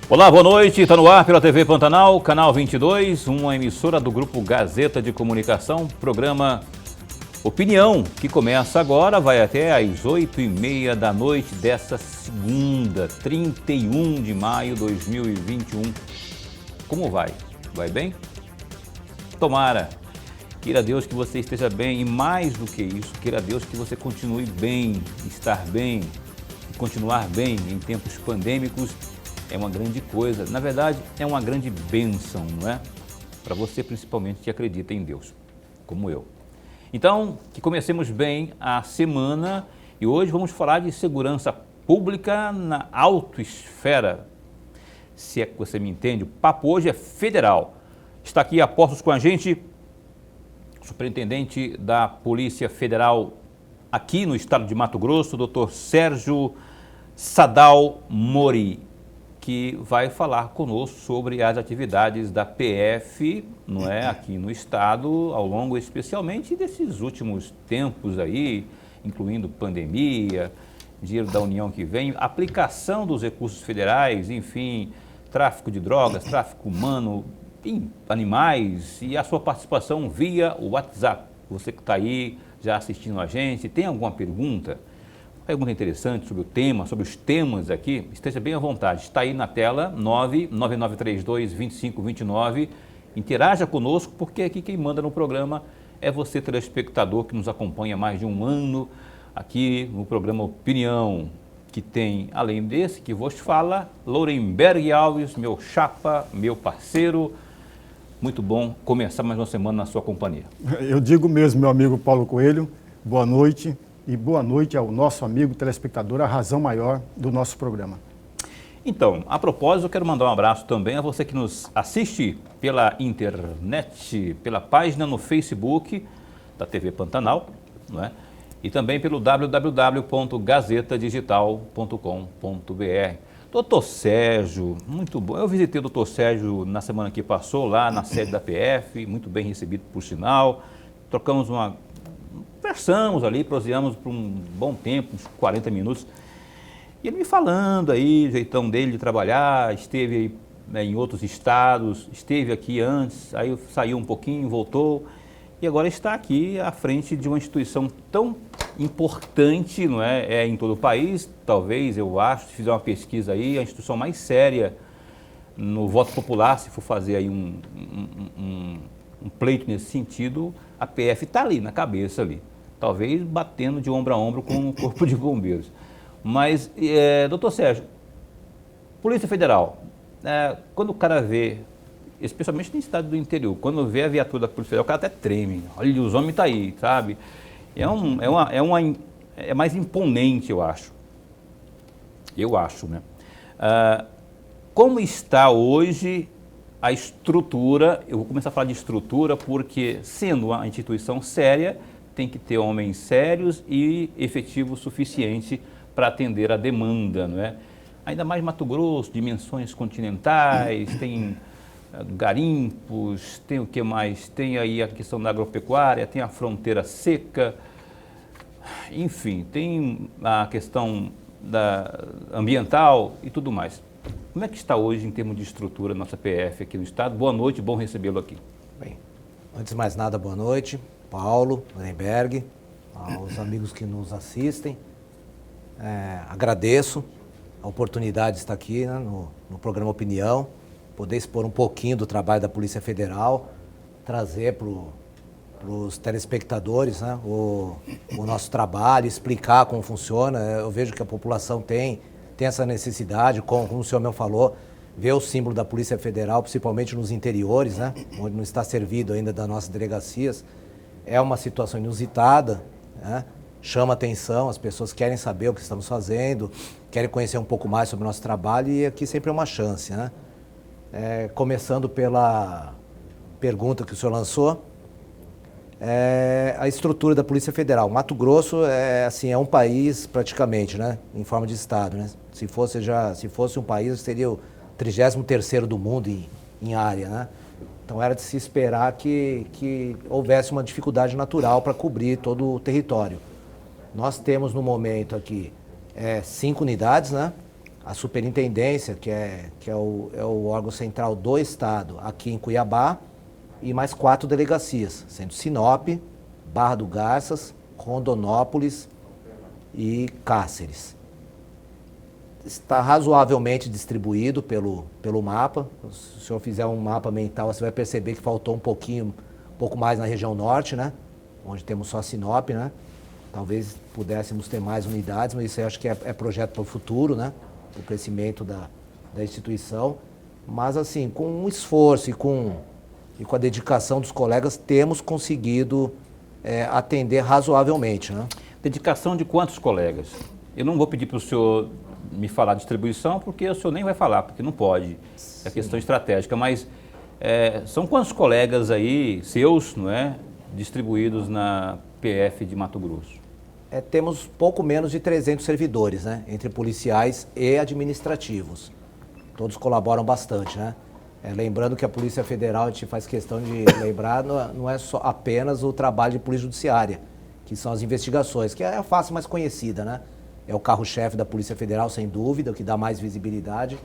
Olá, boa noite. Está no ar pela TV Pantanal, canal 22, uma emissora do Grupo Gazeta de Comunicação, programa Opinião, que começa agora, vai até às 8h30 da noite dessa segunda, 31 de maio de 2021. Como vai? Vai bem? Tomara. Queira Deus que você esteja bem e mais do que isso, queira Deus que você continue bem, estar bem, continuar bem em tempos pandêmicos. É uma grande coisa, na verdade é uma grande bênção, não é? Para você principalmente que acredita em Deus, como eu. Então, que comecemos bem a semana e hoje vamos falar de segurança pública na autoesfera. Se é que você me entende, o papo hoje é federal. Está aqui a postos com a gente, o superintendente da Polícia Federal aqui no estado de Mato Grosso, Dr. Sérgio Sadal Mori, que vai falar conosco sobre as atividades da PF, não é, aqui no estado, ao longo especialmente desses últimos tempos aí, incluindo pandemia, dinheiro da União que vem, aplicação dos recursos federais, enfim, tráfico de drogas, tráfico humano, animais e a sua participação via WhatsApp. Você que está aí já assistindo a gente, tem alguma pergunta interessante sobre o tema, sobre os temas aqui, esteja bem à vontade. Está aí na tela, 99932-2529. Interaja conosco, porque aqui quem manda no programa é você, telespectador, que nos acompanha há mais de um ano aqui no programa Opinião, que tem, além desse que vos fala, Lourenberg Alves, meu chapa, meu parceiro. Muito bom começar mais uma semana na sua companhia. Eu digo mesmo, meu amigo Paulo Coelho, boa noite. E boa noite ao nosso amigo telespectador, a razão maior do nosso programa. Então, a propósito, eu quero mandar um abraço também a você que nos assiste pela internet, pela página no Facebook da TV Pantanal, não é? E também pelo www.gazetadigital.com.br. Doutor Sérgio, muito bom. Eu visitei o doutor Sérgio na semana que passou, lá na sede da PF, muito bem recebido por sinal. Conversamos ali, proseamos por um bom tempo, uns 40 minutos. E ele me falando aí, o jeitão dele de trabalhar, esteve aí, né, em outros estados, esteve aqui antes, aí saiu um pouquinho, voltou. E agora está aqui à frente de uma instituição tão importante, não é? É em todo o país, talvez, eu acho, se fizer uma pesquisa aí, a instituição mais séria no voto popular, se for fazer aí um pleito nesse sentido, a PF está ali, na cabeça ali. Talvez batendo de ombro a ombro com o Corpo de Bombeiros. Mas, doutor Sérgio, Polícia Federal, quando o cara vê, especialmente no estado do interior, quando vê a viatura da Polícia Federal, o cara até treme. Olha, os homens estão aí, sabe? É mais imponente, eu acho. Eu acho, né? Como está hoje a estrutura? Eu vou começar a falar de estrutura porque, sendo uma instituição séria, tem que ter homens sérios e efetivo suficiente para atender a demanda, não é? Ainda mais Mato Grosso, dimensões continentais, tem garimpos, tem o que mais? Tem aí a questão da agropecuária, tem a fronteira seca, enfim, tem a questão ambiental e tudo mais. Como é que está hoje em termos de estrutura a nossa PF aqui no estado? Boa noite, bom recebê-lo aqui. Bem, antes de mais nada, boa noite. Paulo, Lourenberg, aos amigos que nos assistem. Agradeço a oportunidade de estar aqui, né, no programa Opinião, poder expor um pouquinho do trabalho da Polícia Federal, trazer para os telespectadores, né, o nosso trabalho, explicar como funciona. Eu vejo que a população tem essa necessidade, como o senhor meu falou, ver o símbolo da Polícia Federal, principalmente nos interiores, né, onde não está servido ainda das nossas delegacias. É uma situação inusitada, né? Chama atenção, as pessoas querem saber o que estamos fazendo, querem conhecer um pouco mais sobre o nosso trabalho e aqui sempre é uma chance, né? Começando pela pergunta que o senhor lançou, a estrutura da Polícia Federal. Mato Grosso é um país praticamente, né? Em forma de estado, né? Se fosse um país, seria o 33º do mundo em área, né? Então era de se esperar que houvesse uma dificuldade natural para cobrir todo o território. Nós temos no momento aqui 5 unidades, né? a superintendência, que é o órgão central do Estado, aqui em Cuiabá, e mais 4 delegacias, sendo Sinop, Barra do Garças, Rondonópolis e Cáceres. Está razoavelmente distribuído pelo mapa. Se o senhor fizer um mapa mental, você vai perceber que faltou um pouco mais na região norte, né? Onde temos só Sinop, né? Talvez pudéssemos ter mais unidades, mas isso eu acho que é projeto para o futuro, né? O crescimento da instituição. Mas, assim, com um esforço e com a dedicação dos colegas, temos conseguido atender razoavelmente, né? Dedicação de quantos colegas? Eu não vou pedir para o senhor me falar de distribuição, porque o senhor nem vai falar, porque não pode. É questão estratégica, mas são quantos colegas aí, seus, não é, distribuídos na PF de Mato Grosso? Temos pouco menos de 300 servidores, né, entre policiais e administrativos. Todos colaboram bastante, né? Lembrando que a Polícia Federal, a gente faz questão de lembrar, não é só apenas o trabalho de Polícia Judiciária, que são as investigações, que é a face mais conhecida, né? É o carro-chefe da Polícia Federal, sem dúvida, o que dá mais visibilidade,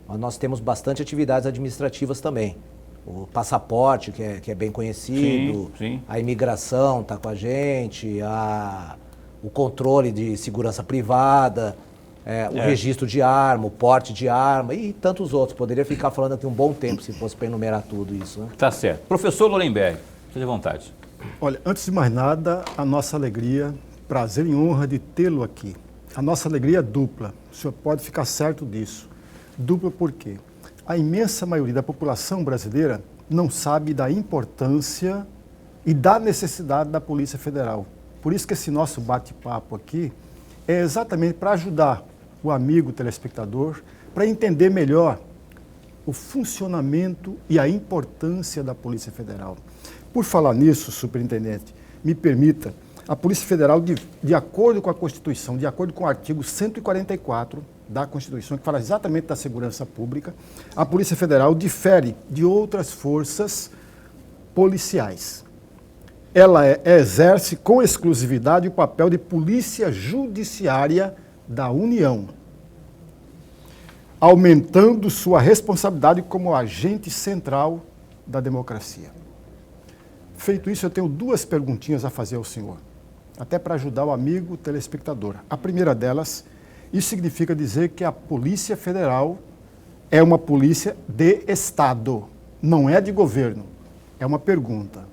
mas nós temos bastante atividades administrativas também. O passaporte, que é bem conhecido, sim. A imigração está com a gente, o controle de segurança privada, o registro de arma, o porte de arma e tantos outros. Poderia ficar falando aqui um bom tempo se fosse para enumerar tudo isso, né? Tá certo. Professor Lorenberg, seja à vontade. Olha, antes de mais nada, a nossa alegria, prazer e honra de tê-lo aqui. A nossa alegria é dupla, o senhor pode ficar certo disso. Dupla por quê? A imensa maioria da população brasileira não sabe da importância e da necessidade da Polícia Federal. Por isso que esse nosso bate-papo aqui é exatamente para ajudar o amigo telespectador para entender melhor o funcionamento e a importância da Polícia Federal. Por falar nisso, superintendente, me permita, a Polícia Federal, de acordo com a Constituição, de acordo com o artigo 144 da Constituição, que fala exatamente da segurança pública, a Polícia Federal difere de outras forças policiais. Ela exerce com exclusividade o papel de polícia judiciária da União, aumentando sua responsabilidade como agente central da democracia. Feito isso, eu tenho 2 perguntinhas a fazer ao senhor, até para ajudar o amigo telespectador. A primeira delas, isso significa dizer que a Polícia Federal é uma polícia de Estado, não é de governo. É uma pergunta.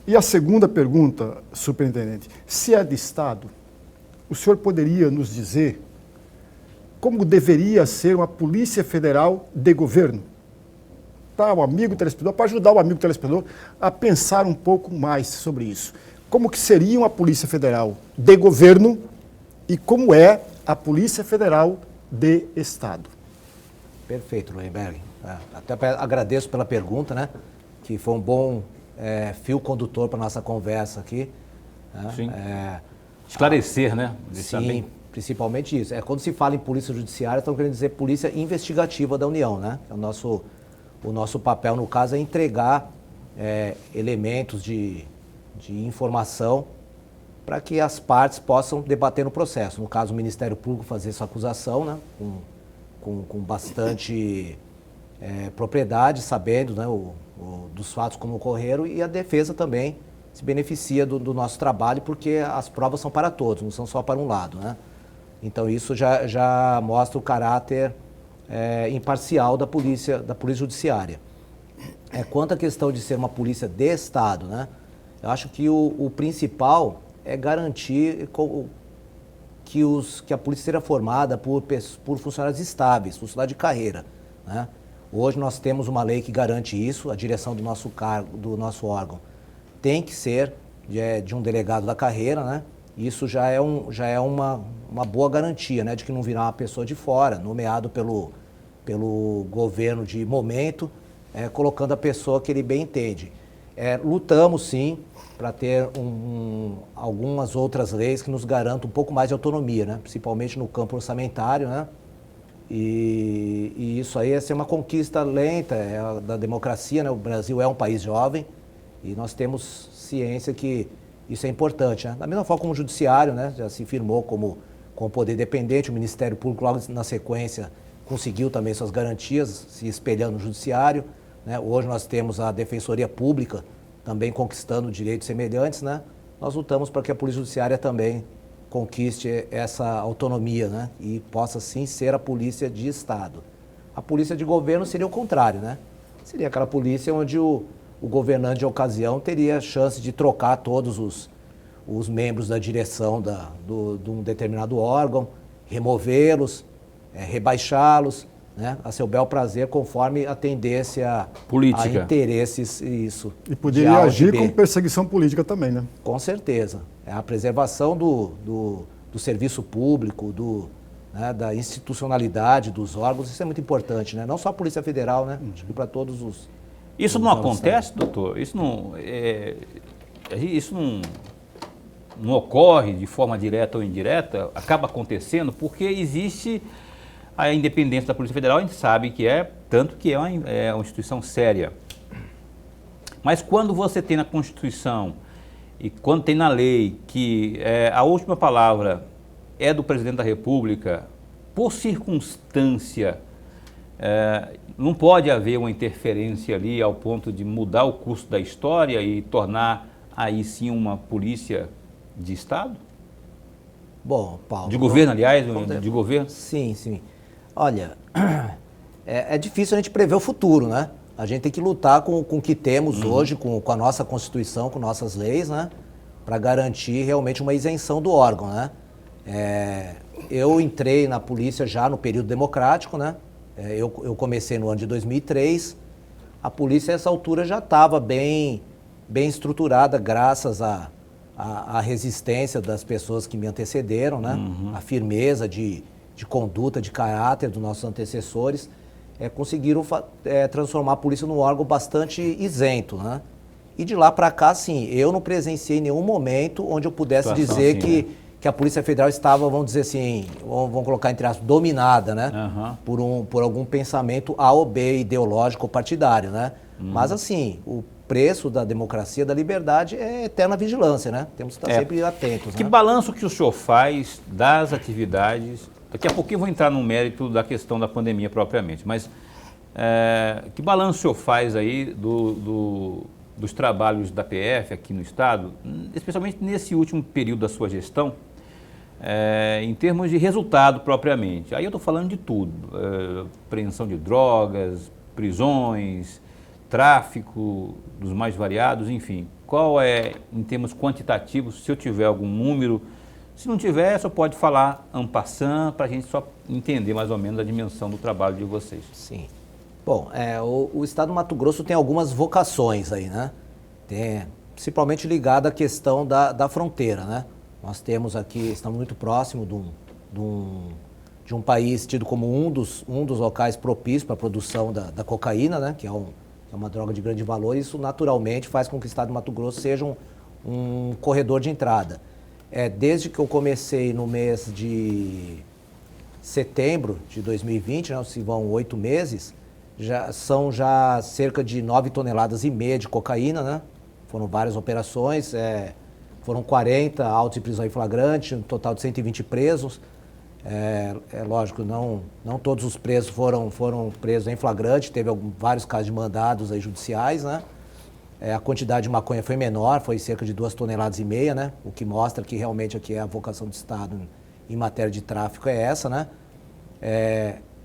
E a segunda pergunta, superintendente, se é de Estado, o senhor poderia nos dizer como deveria ser uma Polícia Federal de governo? Para o amigo telespectador, para ajudar o amigo telespectador a pensar um pouco mais sobre isso. Como que seria uma Polícia Federal de governo e como é a Polícia Federal de Estado? Perfeito, Lorenberg. Até agradeço pela pergunta, né? Que foi um bom fio condutor para a nossa conversa aqui. Né? Sim. Esclarecer, né? Sim, principalmente isso. Quando se fala em polícia judiciária, estão querendo dizer polícia investigativa da União, né? O nosso papel, no caso, é entregar elementos de informação para que as partes possam debater no processo. No caso, o Ministério Público fazer essa acusação, né? Com bastante propriedade, sabendo, né? Dos fatos como ocorreram, e a defesa também se beneficia do nosso trabalho, porque as provas são para todos, não são só para um lado, né? Então isso já mostra o caráter imparcial da polícia Judiciária. Quanto à questão de ser uma polícia de Estado, né? Eu acho que o principal é garantir que a polícia seja formada por funcionários estáveis, funcionários de carreira, né? Hoje nós temos uma lei que garante isso, a direção do nosso cargo, do nosso órgão tem que ser de um delegado da carreira, né? Isso já é uma boa garantia, né? De que não virá uma pessoa de fora, nomeado pelo governo de momento, colocando a pessoa que ele bem entende. Lutamos sim para ter algumas outras leis que nos garantam um pouco mais de autonomia, né? Principalmente no campo orçamentário, né? E isso aí é ser uma conquista lenta da democracia, né? O Brasil é um país jovem e nós temos ciência que isso é importante, né? Da mesma forma como o judiciário, né? Já se firmou como com poder dependente, o Ministério Público logo na sequência conseguiu também suas garantias, se espelhando no Judiciário, né? Hoje nós temos a Defensoria Pública também conquistando direitos semelhantes, né? Nós lutamos para que a Polícia Judiciária também conquiste essa autonomia, né? E possa sim ser a polícia de Estado. A polícia de governo seria o contrário, né? Seria aquela polícia onde o governante de ocasião teria chance de trocar todos os membros da direção de um determinado órgão, removê-los, rebaixá-los, né, a seu bel prazer, conforme atendesse a interesses, isso. E poderia agir com perseguição política também, né? Com certeza. É a preservação do serviço público, né, da institucionalidade dos órgãos, isso é muito importante, né? Não só a Polícia Federal, né? Acho que para todos os... Isso não acontece, doutor? Isso não ocorre de forma direta ou indireta? Acaba acontecendo porque existe a independência da Polícia Federal, a gente sabe que tanto que é uma instituição séria. Mas quando você tem na Constituição e quando tem na lei que a última palavra é do Presidente da República, por circunstância, não pode haver uma interferência ali ao ponto de mudar o curso da história e tornar aí sim uma polícia de Estado? Bom, Paulo... De governo, aliás, de governo? Sim, sim. Olha, é difícil a gente prever o futuro, né? A gente tem que lutar com o que temos hoje, com a nossa Constituição, com nossas leis, né? Para garantir realmente uma isenção do órgão, né? Eu entrei na polícia já no período democrático, né? Eu comecei no ano de 2003. A polícia, a essa altura, já estava bem estruturada, graças à resistência das pessoas que me antecederam, né? A firmeza de conduta, de caráter dos nossos antecessores, conseguiram transformar a polícia num órgão bastante isento, né? E de lá para cá, sim, eu não presenciei nenhum momento onde eu pudesse dizer que a Polícia Federal estava, vamos dizer assim, vamos colocar entre aspas, dominada, né? Por algum pensamento A ou B, ideológico ou partidário, né? Mas assim, o preço da democracia, da liberdade é eterna vigilância, né? Temos que estar sempre atentos. Que né? balanço que o senhor faz das atividades? Daqui a pouquinho eu vou entrar no mérito da questão da pandemia propriamente, mas que balanço o senhor faz aí dos trabalhos da PF aqui no Estado, especialmente nesse último período da sua gestão, em termos de resultado propriamente? Aí eu estou falando de tudo, apreensão de drogas, prisões, tráfico dos mais variados, enfim. Qual é, em termos quantitativos, se eu tiver algum número? Se não tiver, só pode falar en passant, para a gente só entender mais ou menos a dimensão do trabalho de vocês. Sim. Bom, o Estado do Mato Grosso tem algumas vocações aí, né? Principalmente ligada à questão da fronteira, né? Nós temos aqui, estamos muito próximo de um país tido como um dos locais propícios para a produção da cocaína, né? Que é uma droga de grande valor, e isso naturalmente faz com que o Estado do Mato Grosso seja um corredor de entrada. Desde que eu comecei no mês de setembro de 2020, né, se vão 8 meses, são cerca de 9,5 toneladas de cocaína, né? Foram várias operações, foram 40 autos de prisão em flagrante, um total de 120 presos. Lógico, não todos os presos foram presos em flagrante, teve vários casos de mandados aí judiciais, né? A quantidade de maconha foi menor, foi cerca de 2,5 toneladas, né? O que mostra que realmente aqui a vocação do Estado em matéria de tráfico é essa, né?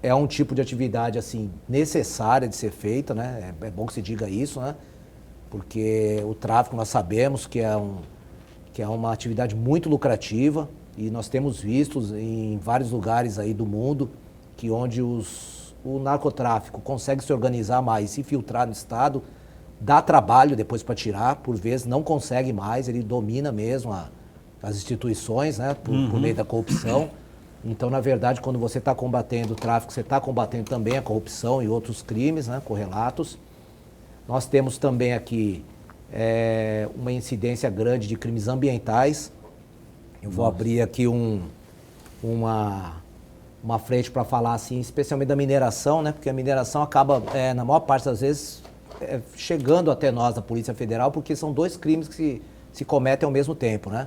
É um tipo de atividade, assim, necessária de ser feita, né? É bom que se diga isso, né? Porque o tráfico nós sabemos que é uma atividade muito lucrativa, e nós temos visto em vários lugares aí do mundo que onde o narcotráfico consegue se organizar mais, se filtrar no Estado, dá trabalho depois para tirar, por vezes não consegue mais, ele domina mesmo as instituições, né, por meio da corrupção. Então, na verdade, quando você está combatendo o tráfico, você está combatendo também a corrupção e outros crimes, né, correlatos. Nós temos também aqui uma incidência grande de crimes ambientais. Eu vou abrir aqui uma frente para falar, assim, especialmente da mineração, né, porque a mineração acaba, na maior parte das vezes, chegando até nós, da Polícia Federal, porque são 2 crimes que se cometem ao mesmo tempo, né?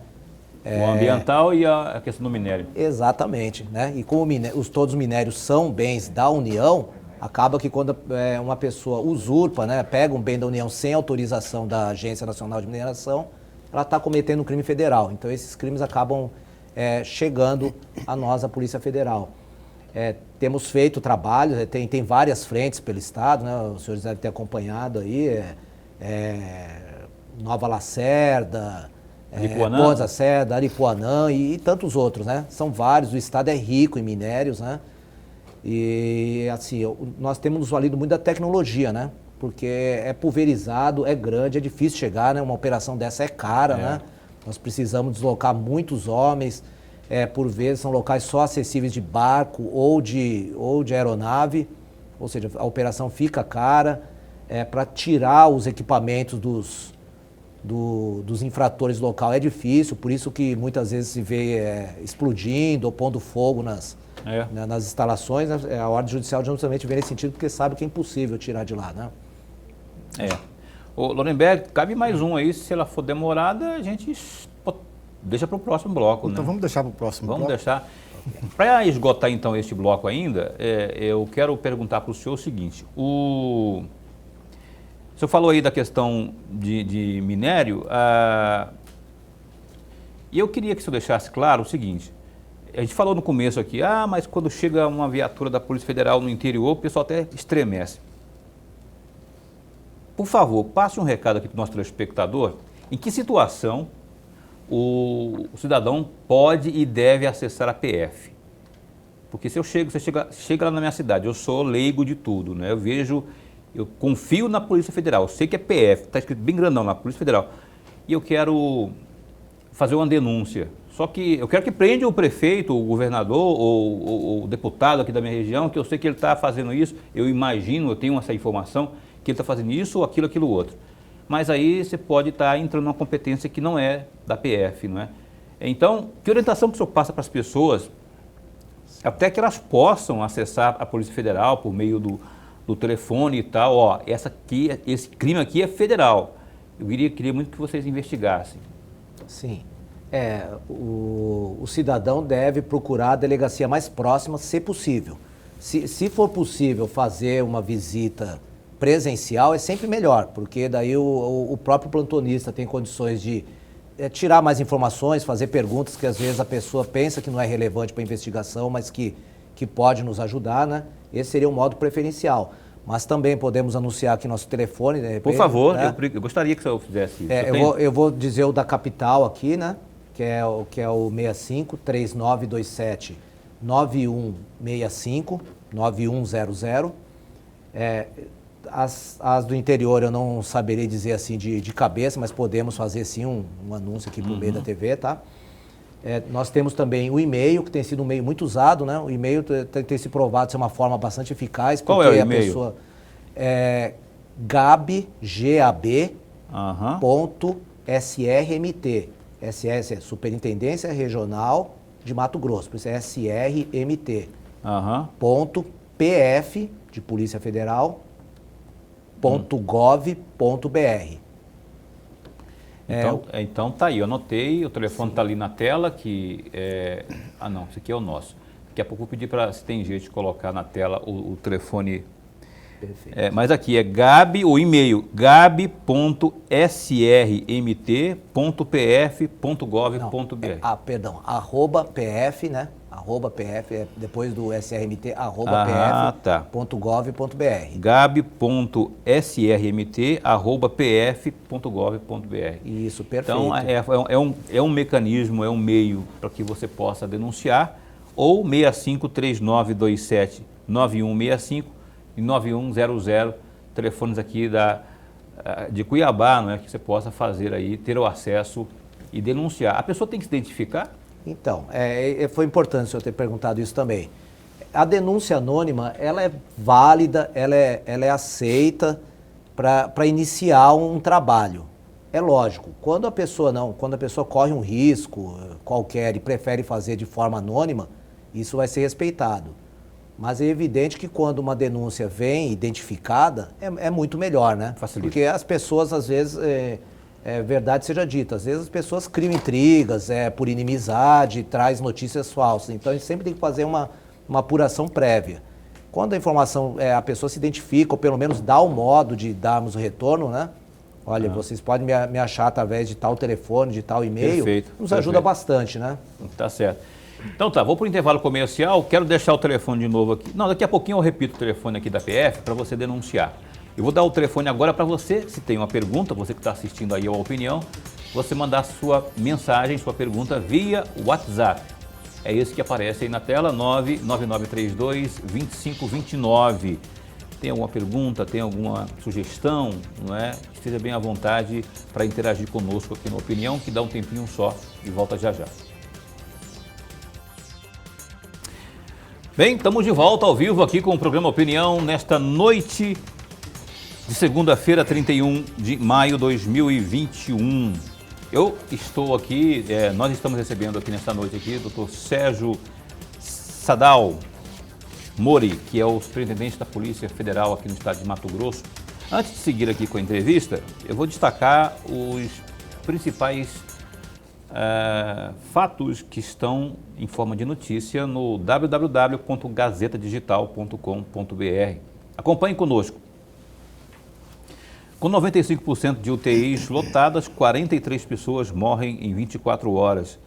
O ambiental e a questão do minério. Exatamente, né? E como todos os minérios são bens da União, acaba que quando uma pessoa usurpa, né, pega um bem da União sem autorização da Agência Nacional de Mineração, ela está cometendo um crime federal. Então esses crimes acabam chegando a nós, a Polícia Federal. Temos feito trabalhos, tem várias frentes pelo Estado, né? Os senhores devem ter acompanhado aí, Nova Lacerda, Ponta Lacerda, Aripuanã e tantos outros, né? São vários, o Estado é rico em minérios, né? E assim, nós temos nos valido muito da tecnologia, né? Porque é pulverizado, é grande, é difícil chegar, né? Uma operação dessa é cara, né? Nós precisamos deslocar muitos homens, por vezes são locais só acessíveis de barco ou de aeronave, ou seja, a operação fica cara, para tirar os equipamentos dos infratores local é difícil, por isso que muitas vezes se vê explodindo ou pondo fogo nas instalações, né? A ordem judicial justamente vem nesse sentido, porque sabe que é impossível tirar de lá, né? Ô, Lorenberg, cabe mais um aí, se ela for demorada, a gente deixa para o próximo bloco, então, né? vamos deixar para o próximo bloco. Vamos deixar. Para esgotar então este bloco ainda, eu quero perguntar para o senhor o seguinte, o senhor falou aí da questão de minério, e eu queria que o senhor deixasse claro o seguinte, a gente falou no começo aqui, mas quando chega uma viatura da Polícia Federal no interior, o pessoal até estremece. Por favor, passe um recado aqui para o nosso telespectador, em que situação o cidadão pode e deve acessar a PF. Porque se você chega lá na minha cidade, eu sou leigo de tudo, né? Eu confio na Polícia Federal, eu sei que é PF, está escrito bem grandão lá, Polícia Federal, e eu quero fazer uma denúncia. Só que eu quero que prenda o prefeito, o governador ou o deputado aqui da minha região, que eu sei que ele está fazendo isso, eu imagino, eu tenho essa informação, que ele está fazendo isso ou aquilo outro. Mas aí você pode estar entrando numa competência que não é da PF, não é? Então, que orientação que o senhor passa para as pessoas, até que elas possam acessar a Polícia Federal por meio do telefone e tal, esse crime aqui é federal. Eu queria muito que vocês investigassem. Sim. O cidadão deve procurar a delegacia mais próxima, se possível. Se for possível fazer uma visita presencial, é sempre melhor, porque daí o próprio plantonista tem condições de tirar mais informações, fazer perguntas que às vezes a pessoa pensa que não é relevante para a investigação, mas que pode nos ajudar, né? Esse seria um modo preferencial. Mas também podemos anunciar aqui nosso telefone, de repente. Por favor, né? eu gostaria que o senhor fizesse isso. Eu vou dizer o da capital aqui, né? Que é o 65 3927 9165 9100. As do interior eu não saberei dizer assim de cabeça, mas podemos fazer sim um anúncio aqui por meio da TV, tá? Nós temos também o e-mail, que tem sido um meio muito usado, né? O e-mail tem se provado ser uma forma bastante eficaz. Qual é o e-mail? A pessoa gab.srmt. SS é Superintendência Regional de Mato Grosso, por isso é SRMT. Ponto PF, de Polícia Federal, .gov.br. Então tá aí, eu anotei, o telefone está ali na tela, não, esse aqui é o nosso. Daqui a pouco eu vou pedir para, se tem jeito de colocar na tela o telefone. Perfeito. Mas aqui é o e-mail, gab.srmt.pf.gov.br. Perdão, @pf, né? @pf, depois do SRMT, @pf.gov.br. gab.srmt@pf.gov.br. Isso, perfeito. Então, é um mecanismo, é um meio para que você possa denunciar, ou 6539279165 e 9100, telefones aqui de Cuiabá, não é, que você possa fazer aí, ter o acesso e denunciar. A pessoa tem que se identificar? Então, foi importante o senhor ter perguntado isso também. A denúncia anônima, ela é válida, ela é aceita para iniciar um trabalho. É lógico, quando a pessoa corre um risco qualquer e prefere fazer de forma anônima, isso vai ser respeitado. Mas é evidente que quando uma denúncia vem identificada, é muito melhor, né? Facilita. Porque as pessoas, às vezes, verdade seja dita. Às vezes as pessoas criam intrigas, por inimizade, traz notícias falsas. Então a gente sempre tem que fazer uma apuração prévia. Quando a informação, a pessoa se identifica, ou pelo menos dá o modo de darmos o retorno, né? Olha, vocês podem me achar através de tal telefone, de tal e-mail. Perfeito, nos ajuda bastante, né? Tá certo. Então tá, vou para o intervalo comercial, quero deixar o telefone de novo aqui. Não, daqui a pouquinho eu repito o telefone aqui da PF para você denunciar. Eu vou dar o telefone agora para você, se tem uma pergunta, você que está assistindo aí a opinião, você mandar sua mensagem, sua pergunta via WhatsApp. É esse que aparece aí na tela, 99932-2529. Tem alguma pergunta, tem alguma sugestão, não é? Esteja bem à vontade para interagir conosco aqui na Opinião, que dá um tempinho só e volta já já. Bem, estamos de volta ao vivo aqui com o programa Opinião nesta noite de segunda-feira, 31 de maio de 2021. Eu estou aqui, nós estamos recebendo aqui nesta noite aqui o Dr. Sérgio Sadal Mori, que é o superintendente da Polícia Federal aqui no estado de Mato Grosso. Antes de seguir aqui com a entrevista, eu vou destacar os principais fatos que estão em forma de notícia no www.gazetadigital.com.br. Acompanhe conosco. Com 95% de UTIs lotadas, 43 pessoas morrem em 24 horas.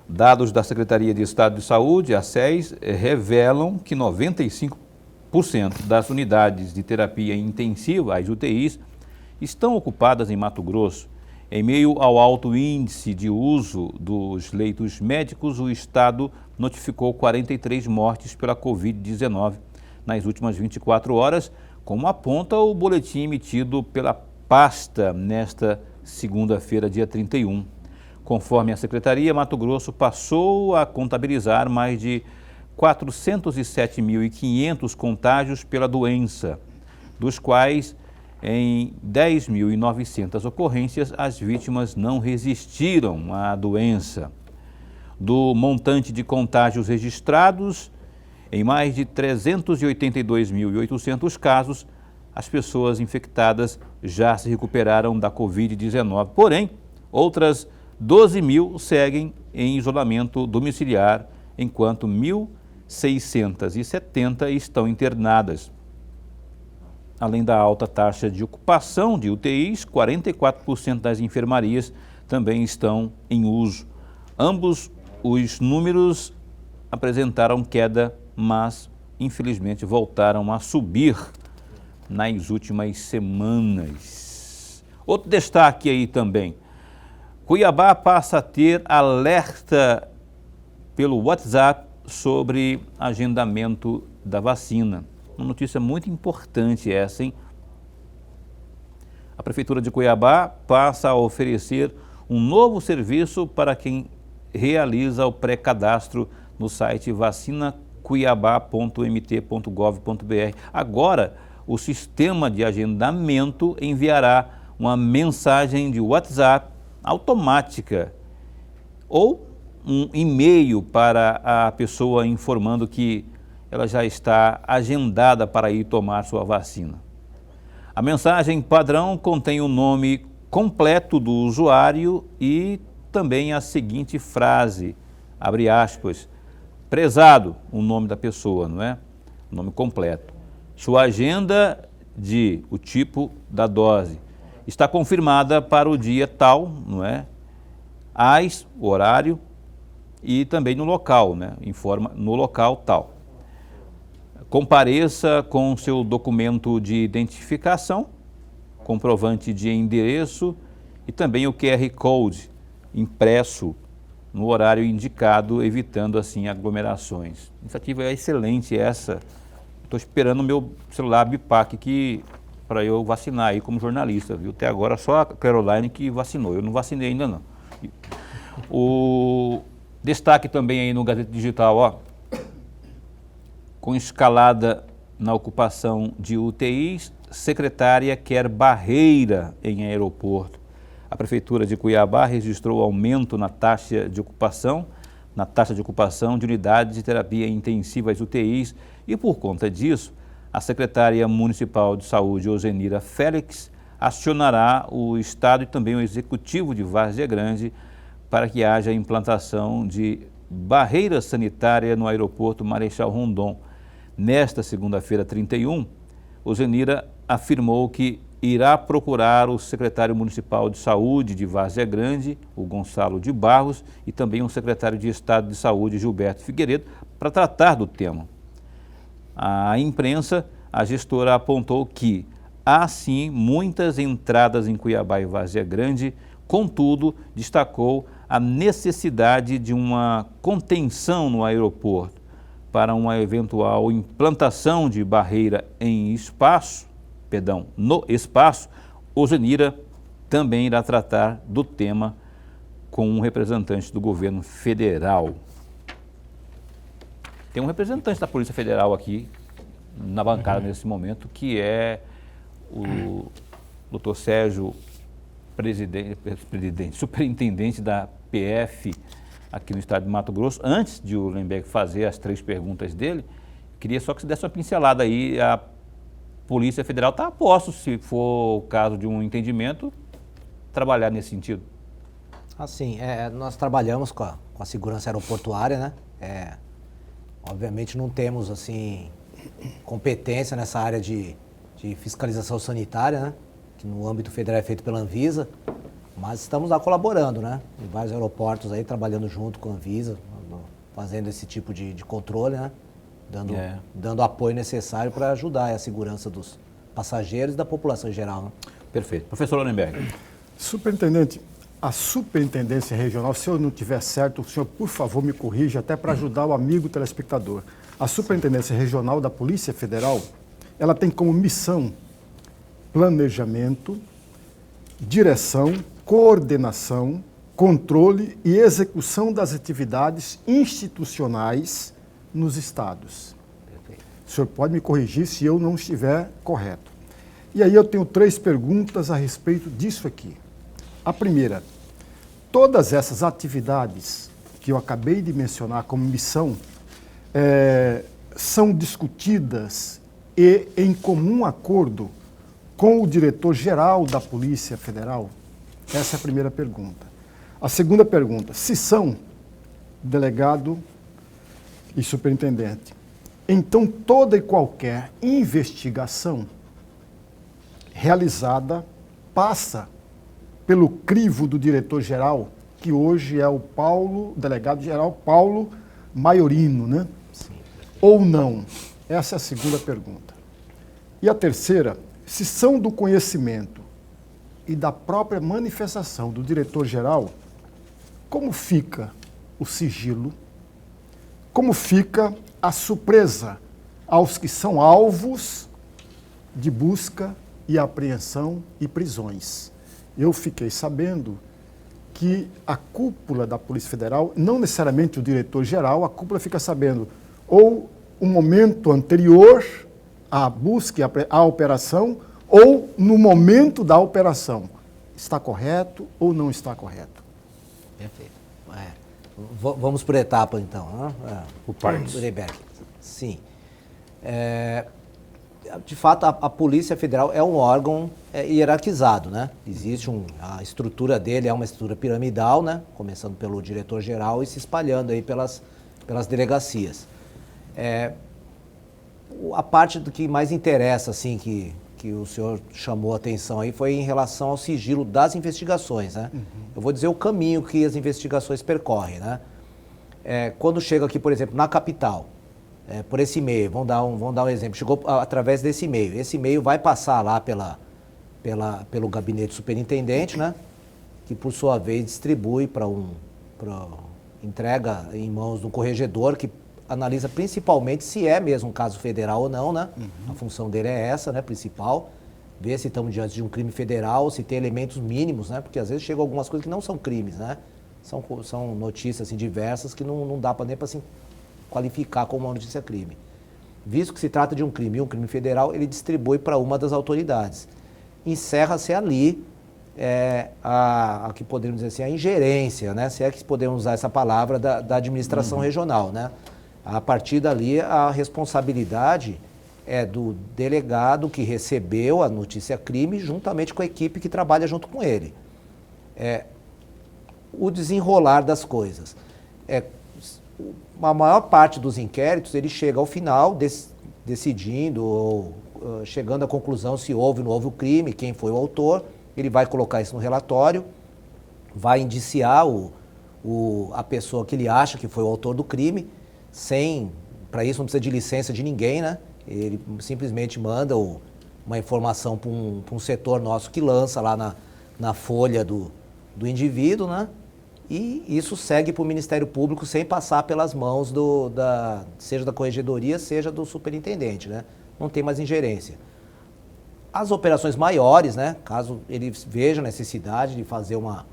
Dados da Secretaria de Estado de Saúde, a SES, revelam que 95% das unidades de terapia intensiva, as UTIs, estão ocupadas em Mato Grosso. Em meio ao alto índice de uso dos leitos médicos, o Estado notificou 43 mortes pela Covid-19 nas últimas 24 horas, como aponta o boletim emitido pela pasta nesta segunda-feira, dia 31. Conforme a Secretaria, Mato Grosso passou a contabilizar mais de 407.500 contágios pela doença, dos quais, em 10.900 ocorrências, as vítimas não resistiram à doença. Do montante de contágios registrados, em mais de 382.800 casos, as pessoas infectadas já se recuperaram da Covid-19. Porém, outras 12.000 seguem em isolamento domiciliar, enquanto 1.670 estão internadas. Além da alta taxa de ocupação de UTIs, 44% das enfermarias também estão em uso. Ambos os números apresentaram queda, mas infelizmente voltaram a subir nas últimas semanas. Outro destaque aí também. Cuiabá passa a ter alerta pelo WhatsApp sobre agendamento da vacina. Uma notícia muito importante essa, hein? A Prefeitura de Cuiabá passa a oferecer um novo serviço para quem realiza o pré-cadastro no site vacinacuiabá.mt.gov.br. Agora, o sistema de agendamento enviará uma mensagem de WhatsApp automática ou um e-mail para a pessoa informando que ela já está agendada para ir tomar sua vacina. A mensagem padrão contém o nome completo do usuário e também a seguinte frase, abre aspas, prezado, o nome da pessoa, não é? O nome completo. Sua agenda o tipo da dose está confirmada para o dia tal, não é? O horário e também no local, né? Informa no local tal. Compareça com seu documento de identificação, comprovante de endereço e também o QR Code impresso no horário indicado, evitando assim aglomerações. A iniciativa é excelente essa. Estou esperando o meu celular BIPAC para eu vacinar aí como jornalista, viu? Até agora só a Caroline que vacinou, eu não vacinei ainda não. O destaque também aí no Gazeta Digital, ó, com escalada na ocupação de UTIs, secretária quer barreira em aeroporto. A Prefeitura de Cuiabá registrou aumento na taxa de ocupação de unidades de terapia intensiva, as UTIs, e por conta disso, a secretária municipal de saúde, Ozenira Félix, acionará o Estado e também o Executivo de Várzea Grande para que haja a implantação de barreira sanitária no aeroporto Marechal Rondon. Nesta segunda-feira, 31, o Zenira afirmou que irá procurar o secretário municipal de saúde de Várzea Grande, o Gonçalo de Barros, e também o secretário de Estado de Saúde, Gilberto Figueiredo, para tratar do tema. À imprensa, a gestora apontou que há sim muitas entradas em Cuiabá e Várzea Grande, contudo, destacou a necessidade de uma contenção no aeroporto para uma eventual implantação de barreira no espaço. O Zenira também irá tratar do tema com um representante do governo federal. Tem um representante da Polícia Federal aqui na bancada nesse momento, que é o Dr. Sérgio, superintendente da PF aqui no estado de Mato Grosso. Antes de o Lemberg fazer as 3 perguntas dele, queria só que você desse uma pincelada aí. A Polícia Federal está a posto, se for o caso de um entendimento, trabalhar nesse sentido. Assim, nós trabalhamos com a segurança aeroportuária, né? Obviamente não temos, assim, competência nessa área de fiscalização sanitária, né? Que no âmbito federal é feito pela Anvisa, mas estamos lá colaborando, né? Em vários aeroportos aí, trabalhando junto com a Anvisa, fazendo esse tipo de controle, né? Dando o apoio necessário para ajudar a segurança dos passageiros e da população em geral, né? Perfeito. Professor Lorenberg. Superintendente, a superintendência regional, se eu não estiver certo, o senhor, por favor, me corrija, até para ajudar o amigo telespectador. A superintendência regional da Polícia Federal, ela tem como missão planejamento, direção, coordenação, controle e execução das atividades institucionais nos estados. Perfeito. O senhor pode me corrigir se eu não estiver correto. E aí eu tenho 3 perguntas a respeito disso aqui. A primeira, todas essas atividades que eu acabei de mencionar como missão são discutidas e em comum acordo com o diretor-geral da Polícia Federal? Essa é a primeira pergunta. A segunda pergunta, se são, delegado e superintendente, então toda e qualquer investigação realizada passa pelo crivo do diretor-geral, que hoje é o delegado-geral Paulo Maiorino, né? Sim. Ou não? Essa é a segunda pergunta. E a terceira, se são do conhecimento e da própria manifestação do diretor-geral, como fica o sigilo? Como fica a surpresa aos que são alvos de busca e apreensão e prisões? Eu fiquei sabendo que a cúpula da Polícia Federal, não necessariamente o diretor-geral, a cúpula fica sabendo ou o momento anterior à busca e à operação ou no momento da operação. Está correto ou não está correto? Perfeito. Vamos por etapa, então. Né? Por partes. Sim. De fato, a Polícia Federal é um órgão hierarquizado, né? Existe a estrutura dele é uma estrutura piramidal, né? Começando pelo diretor-geral e se espalhando aí pelas delegacias. A parte do que mais interessa, assim, que o senhor chamou a atenção aí foi em relação ao sigilo das investigações, né? Uhum. Eu vou dizer o caminho que as investigações percorrem, né? Quando chega aqui, por exemplo, na capital, por esse e-mail, vamos dar um exemplo, chegou através desse e-mail. Esse e-mail vai passar lá pelo gabinete superintendente, né? Que por sua vez distribui para entrega em mãos do corregedor, que analisa principalmente se é mesmo um caso federal ou não, né? Uhum. A função dele é essa, né, principal. Ver se estamos diante de um crime federal, se tem elementos mínimos, né? Porque às vezes chegam algumas coisas que não são crimes, né? São notícias assim, diversas que não dá nem para se qualificar como uma notícia crime. Visto que se trata de um crime federal, ele distribui para uma das autoridades. Encerra-se ali a que podemos dizer assim, a ingerência, né? Se é que podemos usar essa palavra da administração regional, né? A partir dali, a responsabilidade é do delegado que recebeu a notícia crime juntamente com a equipe que trabalha junto com ele. O desenrolar das coisas. A maior parte dos inquéritos, ele chega ao final decidindo ou chegando à conclusão se houve ou não houve o crime, quem foi o autor, ele vai colocar isso no relatório, vai indiciar a pessoa que ele acha que foi o autor do crime, para isso não precisa de licença de ninguém, né? Ele simplesmente manda uma informação para um setor nosso que lança lá na folha do indivíduo, né? E isso segue para o Ministério Público sem passar pelas mãos seja da corregedoria, seja do superintendente, né? Não tem mais ingerência. As operações maiores, né? Caso ele veja a necessidade de fazer uma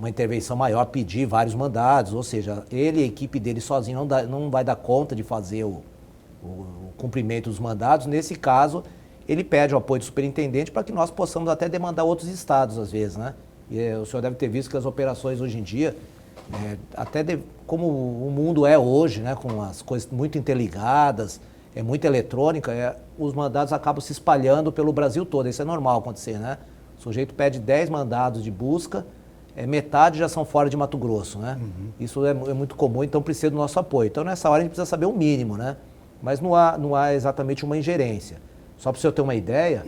intervenção maior, pedir vários mandados, ou seja, ele e a equipe dele sozinho não vai dar conta de fazer o cumprimento dos mandados. Nesse caso, ele pede o apoio do superintendente para que nós possamos até demandar outros estados, às vezes, né? E o senhor deve ter visto que as operações hoje em dia, como o mundo é hoje, né, com as coisas muito interligadas, muito eletrônica, os mandados acabam se espalhando pelo Brasil todo. Isso é normal acontecer, né? O sujeito pede 10 mandados de busca, metade já são fora de Mato Grosso, né? Uhum. Isso é muito comum, então precisa do nosso apoio. Então nessa hora a gente precisa saber o mínimo, né? Mas não há exatamente uma ingerência. Só para o senhor ter uma ideia,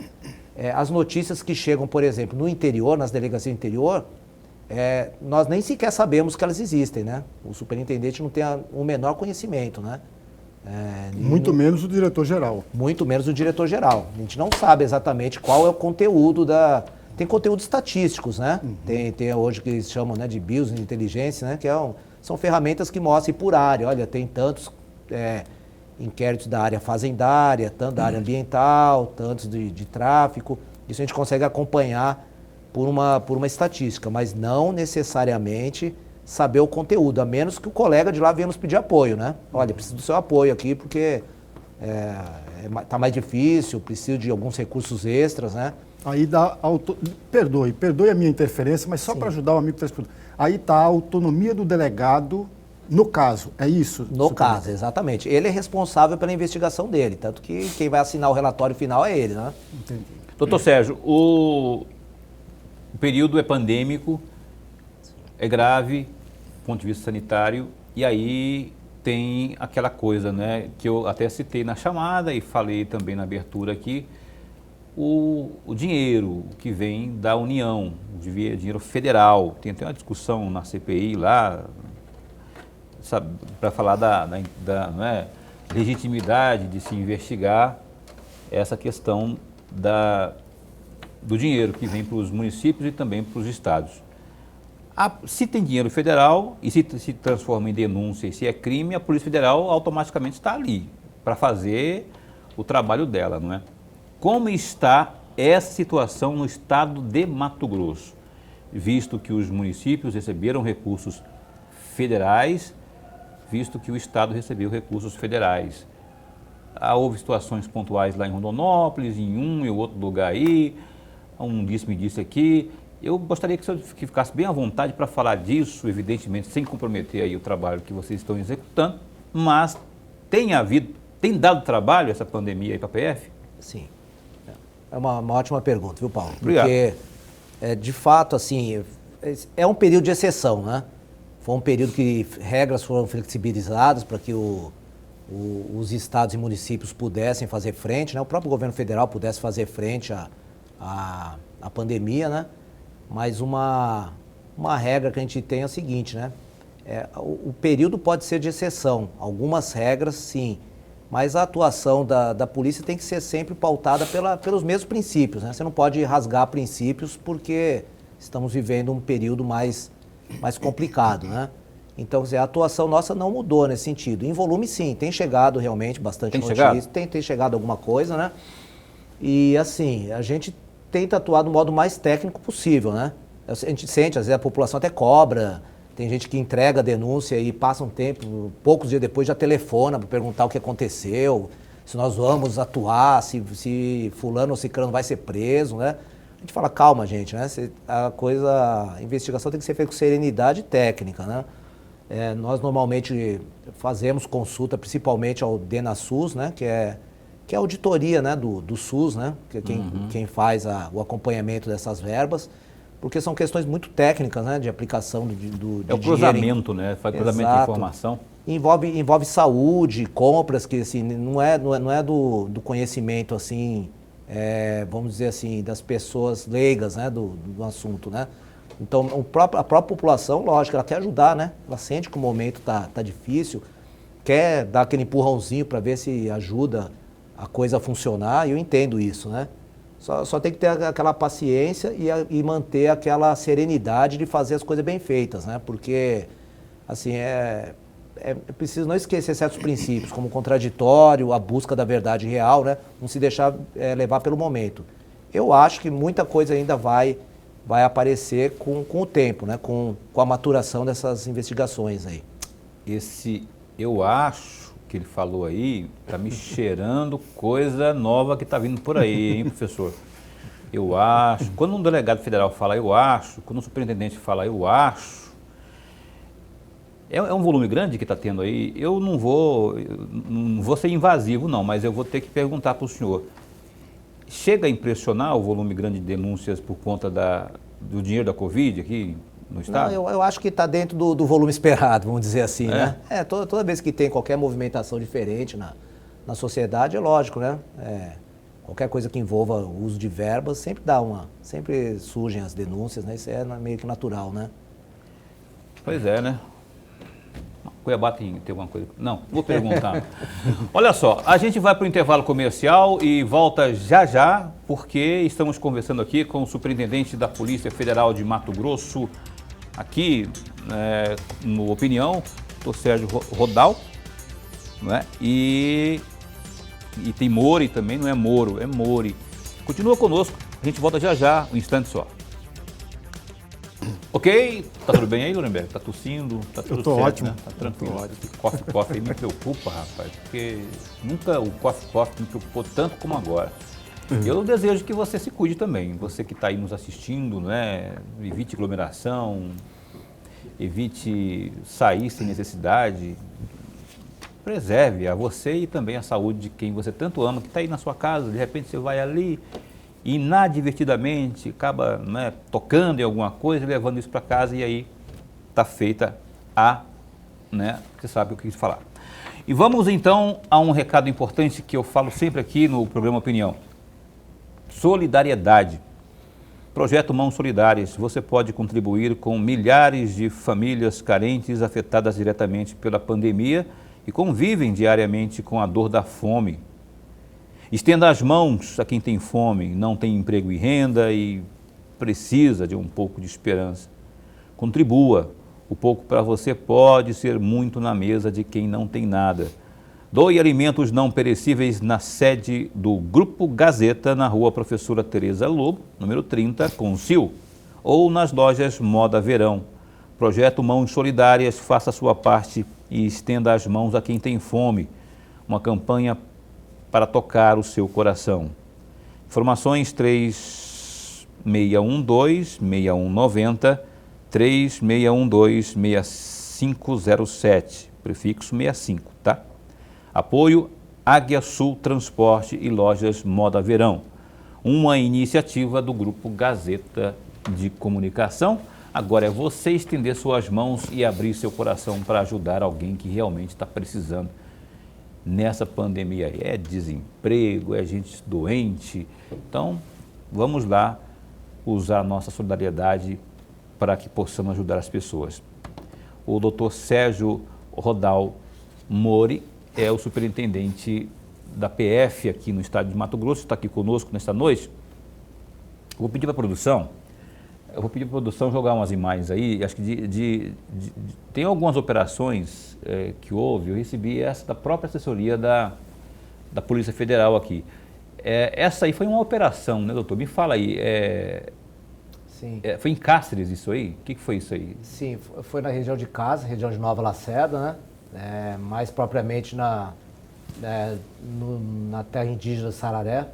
as notícias que chegam, por exemplo, no interior, nas delegacias do interior, nós nem sequer sabemos que elas existem, né? O superintendente não tem o menor conhecimento, né? Muito menos o diretor-geral. Muito menos o diretor-geral. A gente não sabe exatamente qual é o conteúdo Tem conteúdos estatísticos, né? Uhum. Tem hoje que eles chamam, né, de BIOS, de inteligência, né? Que são ferramentas que mostram por área. Olha, tem tantos inquéritos da área fazendária, tanto da área ambiental, tantos de tráfico. Isso a gente consegue acompanhar por uma estatística, mas não necessariamente saber o conteúdo, a menos que o colega de lá venha nos pedir apoio, né? Olha, preciso do seu apoio aqui porque tá mais difícil, preciso de alguns recursos extras, né? Aí dá perdoe a minha interferência, mas só para ajudar o amigo que está escutando. Aí está a autonomia do delegado no caso, é isso? No caso, exatamente. Ele é responsável pela investigação dele, tanto que quem vai assinar o relatório final é ele, né? Entendi. Doutor Sérgio, o período é pandêmico, é grave, do ponto de vista sanitário, e aí tem aquela coisa, né, que eu até citei na chamada e falei também na abertura aqui, o dinheiro que vem da União, dinheiro federal. Tem até uma discussão na CPI lá, para falar da legitimidade de se investigar essa questão do dinheiro que vem para os municípios e também para os estados. Se tem dinheiro federal e se transforma em denúncia e se é crime, a Polícia Federal automaticamente está ali para fazer o trabalho dela, não é? Como está essa situação no estado de Mato Grosso, visto que os municípios receberam recursos federais, visto que o estado recebeu recursos federais? Houve situações pontuais lá em Rondonópolis, em um e outro lugar aí, um me disse aqui. Eu gostaria que o senhor ficasse bem à vontade para falar disso, evidentemente, sem comprometer aí o trabalho que vocês estão executando, mas tem dado trabalho essa pandemia aí para a PF? Sim. É uma ótima pergunta, viu, Paulo? Obrigado. Porque, de fato, assim, é um período de exceção, né? Foi um período que regras foram flexibilizadas para que os estados e municípios pudessem fazer frente, né? O próprio governo federal pudesse fazer frente à pandemia, né? Mas uma regra que a gente tem é a seguinte, né? O período pode ser de exceção, algumas regras sim, mas a atuação da polícia tem que ser sempre pautada pelos mesmos princípios, né? Você não pode rasgar princípios porque estamos vivendo um período mais complicado, né? Então, a atuação nossa não mudou nesse sentido. Em volume, sim, tem chegado realmente bastante notícia, tem chegado alguma coisa, né? E, assim, a gente tenta atuar do modo mais técnico possível, né? A gente sente, às vezes a população até cobra, tem gente que entrega a denúncia e passa um tempo, poucos dias depois já telefona para perguntar o que aconteceu, se nós vamos atuar, se fulano ou ciclano vai ser preso, né? A gente fala, calma, gente, né? A investigação tem que ser feita com serenidade técnica, né? Nós normalmente fazemos consulta principalmente ao DENASUS, né? Que é que é a auditoria, né, do SUS, né, que é quem faz o acompanhamento dessas verbas, porque são questões muito técnicas, né, de aplicação de o cruzamento, né? Faz cruzamento de informação. Envolve saúde, compras, que assim, não é do conhecimento, assim, vamos dizer assim, das pessoas leigas, né, do assunto, né? Então, a própria população, lógico, ela quer ajudar, né? Ela sente que o momento tá difícil, quer dar aquele empurrãozinho para ver se ajuda a coisa a funcionar, e eu entendo isso, né? Só tem que ter aquela paciência e manter aquela serenidade de fazer as coisas bem feitas, né? Porque, assim, é preciso não esquecer certos princípios, como o contraditório, a busca da verdade real, né? Não se deixar levar pelo momento. Eu acho que muita coisa ainda vai aparecer com o tempo, né? Com a maturação dessas investigações aí. Eu acho que ele falou aí, tá me cheirando coisa nova que tá vindo por aí, hein, professor? Eu acho. Quando um delegado federal fala eu acho, quando um superintendente fala eu acho, é um volume grande que está tendo aí. Eu não vou ser invasivo não, mas eu vou ter que perguntar para o senhor. Chega a impressionar o volume grande de denúncias por conta do dinheiro da Covid aqui no estado? Não, eu acho que está dentro do volume esperado, vamos dizer assim, né? Toda vez que tem qualquer movimentação diferente na sociedade, é lógico, né? Qualquer coisa que envolva o uso de verbas, sempre surgem as denúncias, né? Isso é meio que natural, né? Pois é, né? Cuiabá tem alguma coisa? Não, vou perguntar. Olha só, a gente vai para o intervalo comercial e volta já, porque estamos conversando aqui com o superintendente da Polícia Federal de Mato Grosso, aqui no Opinião, o Sérgio Rodal, né? E tem Mori também, não é Moro, é Mori. Continua conosco, a gente volta já, um instante só. Ok, tá tudo bem aí, Nuremberg? Tá tossindo? Tá tudo Eu tô certo, ótimo. né? Tá tranquilo. Coffee aí me preocupa, rapaz, porque nunca o coffee me preocupou tanto como agora. Eu desejo que você se cuide também, você que está aí nos assistindo, né? Evite aglomeração, evite sair sem necessidade, preserve a você e também a saúde de quem você tanto ama, que está aí na sua casa, de repente você vai ali inadvertidamente, acaba, né, tocando em alguma coisa, levando isso para casa e aí está feita né, você sabe o que eu quis falar. E vamos então a um recado importante que eu falo sempre aqui no programa Opinião. Solidariedade. Projeto Mãos Solidárias. Você pode contribuir com milhares de famílias carentes afetadas diretamente pela pandemia e convivem diariamente com a dor da fome. Estenda as mãos a quem tem fome, não tem emprego e renda e precisa de um pouco de esperança. Contribua. O pouco para você pode ser muito na mesa de quem não tem nada. Doe alimentos não perecíveis na sede do Grupo Gazeta, na rua Professora Tereza Lobo, número 30, Consil, ou nas lojas Moda Verão. Projeto Mãos Solidárias, faça a sua parte e estenda as mãos a quem tem fome. Uma campanha para tocar o seu coração. Informações 3612-6190, 3612-6507, prefixo 65, tá? Apoio Águia Sul Transporte e Lojas Moda Verão, uma iniciativa do Grupo Gazeta de Comunicação. Agora é você estender suas mãos e abrir seu coração para ajudar alguém que realmente está precisando nessa pandemia aí. É desemprego, é gente doente. Então, vamos lá usar a nossa solidariedade para que possamos ajudar as pessoas. O doutor Sérgio Rodal Mori é o superintendente da PF aqui no estado de Mato Grosso, está aqui conosco nesta noite. Vou pedir para a produção, jogar umas imagens aí, acho que tem algumas operações que houve, eu recebi essa da própria assessoria da Polícia Federal aqui. Essa aí foi uma operação, né, doutor? Me fala aí, Sim. Foi em Cáceres isso aí? O que foi isso aí? Sim, foi na região de Cáceres, região de Nova Lacerda, né? Mais propriamente na terra indígena de Sararé.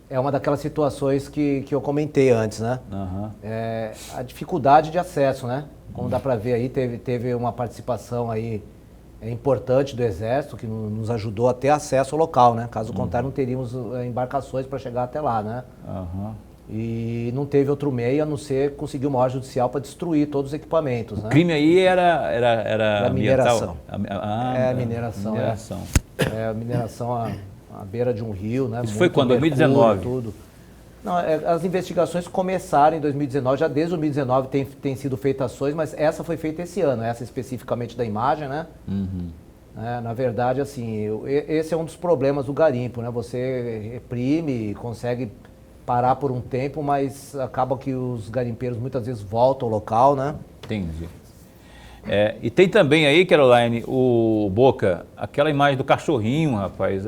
É uma daquelas situações que eu comentei antes, né? Uhum. A dificuldade de acesso, né? Como dá para ver aí, teve uma participação aí importante do Exército, que nos ajudou a ter acesso ao local, né? Caso contrário, não teríamos embarcações para chegar até lá, né? E não teve outro meio a não ser conseguir uma ordem judicial para destruir todos os equipamentos, né? O crime aí era mineração. Mineração. Mineração à beira de um rio, né? Isso foi quando? 2019? Tudo. Não, as investigações começaram em 2019, já desde 2019 tem sido feitas ações, mas essa foi feita esse ano, essa especificamente da imagem, né? Na verdade, assim, esse é um dos problemas do garimpo, né? Você reprime, consegue parar por um tempo, mas acaba que os garimpeiros muitas vezes voltam ao local, né? Entendi. E tem também aí, Caroline, o Boca, aquela imagem do cachorrinho, rapaz.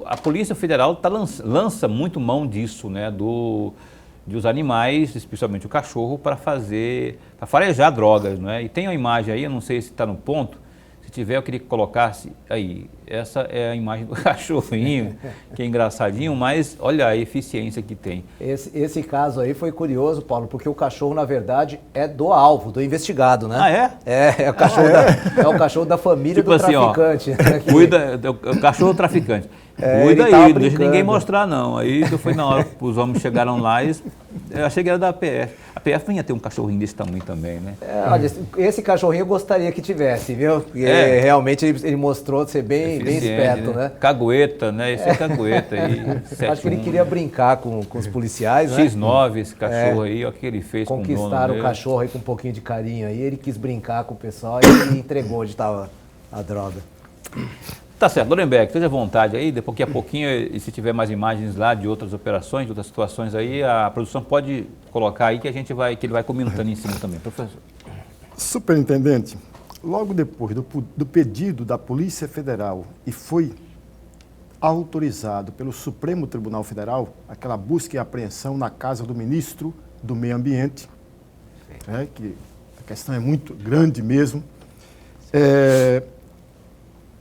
A Polícia Federal lança muito mão disso, né? Dos animais, especialmente o cachorro, para farejar drogas, não é? E tem uma imagem aí, eu não sei se está no ponto. Se tiver, eu queria que colocasse aí. Essa é a imagem do cachorrinho, que é engraçadinho, mas olha a eficiência que tem. Esse caso aí foi curioso, Paulo, porque o cachorro, na verdade, é do alvo, do investigado, né? Ah, é? É o cachorro, é o cachorro da família tipo do assim, traficante. Ó, cuida, o cachorro traficante. Cuida aí, não deixa ninguém mostrar, não. Aí eu fui na hora que os homens chegaram lá e eu achei que era da PF. A PF não ia ter um cachorrinho desse tamanho também, né? Olha, esse cachorrinho eu gostaria que tivesse, viu? Porque realmente ele mostrou ser bem esperto, né? Cagueta, né? Esse é cagueta aí. Acho que ele queria brincar com os policiais, né? X9, esse cachorro aí, olha o que ele fez com o dono. Conquistaram o cachorro aí com um pouquinho de carinho aí, ele quis brincar com o pessoal e entregou onde estava a droga. Tá certo, Lorenberg, esteja à vontade aí, daqui a pouquinho, e se tiver mais imagens lá de outras operações, de outras situações aí, a produção pode colocar aí que ele vai comentando em cima também. Professor. Superintendente, logo depois do pedido da Polícia Federal e foi autorizado pelo Supremo Tribunal Federal aquela busca e apreensão na casa do ministro do Meio Ambiente, que a questão é muito grande mesmo,